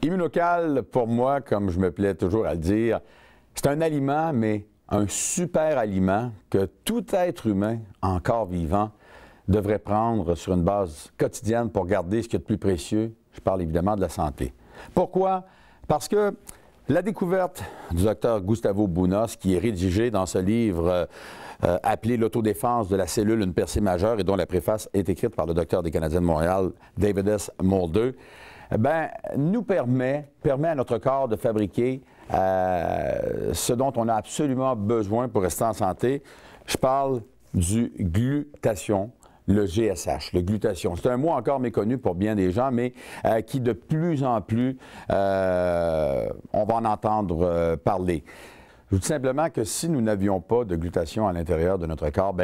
Immunocal, pour moi, comme je me plais toujours à le dire, c'est un aliment, mais un super aliment que tout être humain, encore vivant, devrait prendre sur une base quotidienne pour garder ce qu'il y a de plus précieux. Je parle évidemment de la santé. Pourquoi? Parce que la découverte du docteur Gustavo Buenos, qui est rédigé dans ce livre appelé « L'autodéfense de la cellule, une percée majeure » et dont la préface est écrite par le docteur des Canadiens de Montréal, David S. Mulder, nous permet à notre corps de fabriquer ce dont on a absolument besoin pour rester en santé. Je parle du glutathion, le GSH, le glutathion. C'est un mot encore méconnu pour bien des gens, mais qui de plus en plus, on va en entendre parler. Je vous dis simplement que si nous n'avions pas de glutathion à l'intérieur de notre corps,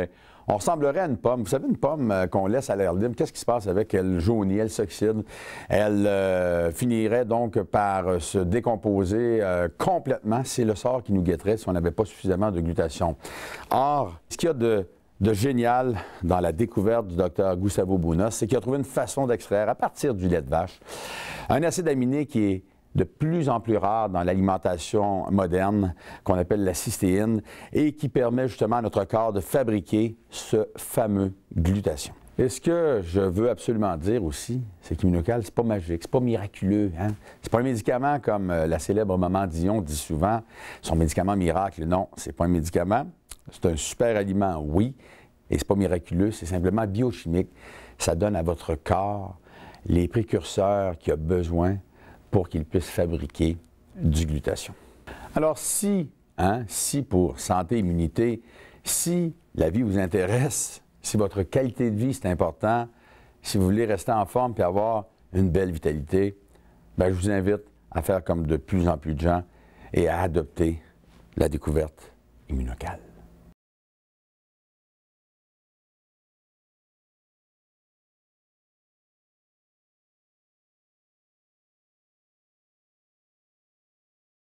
on ressemblerait à une pomme. Vous savez, une pomme qu'on laisse à l'air libre, qu'est-ce qui se passe avec elle? Elle jaunit, elle s'oxyde. Elle finirait donc par se décomposer complètement. C'est le sort qui nous guetterait si on n'avait pas suffisamment de glutathion. Or, ce qu'il y a de génial dans la découverte du docteur Gustavo Buenos, c'est qu'il a trouvé une façon d'extraire, à partir du lait de vache, un acide aminé qui est de plus en plus rare dans l'alimentation moderne, qu'on appelle la cystéine, et qui permet justement à notre corps de fabriquer ce fameux glutathion. Et ce que je veux absolument dire aussi, c'est qu'Immunocal, c'est pas magique, c'est pas miraculeux. C'est pas un médicament comme la célèbre maman Dion dit souvent, son médicament miracle. Non, c'est pas un médicament. C'est un super aliment, oui, et c'est pas miraculeux, c'est simplement biochimique. Ça donne à votre corps les précurseurs qu'il a besoin pour qu'il puisse fabriquer du glutathion. Alors si pour santé, immunité, si la vie vous intéresse, si votre qualité de vie c'est important, si vous voulez rester en forme et avoir une belle vitalité, je vous invite à faire comme de plus en plus de gens et à adopter la découverte Immunocal.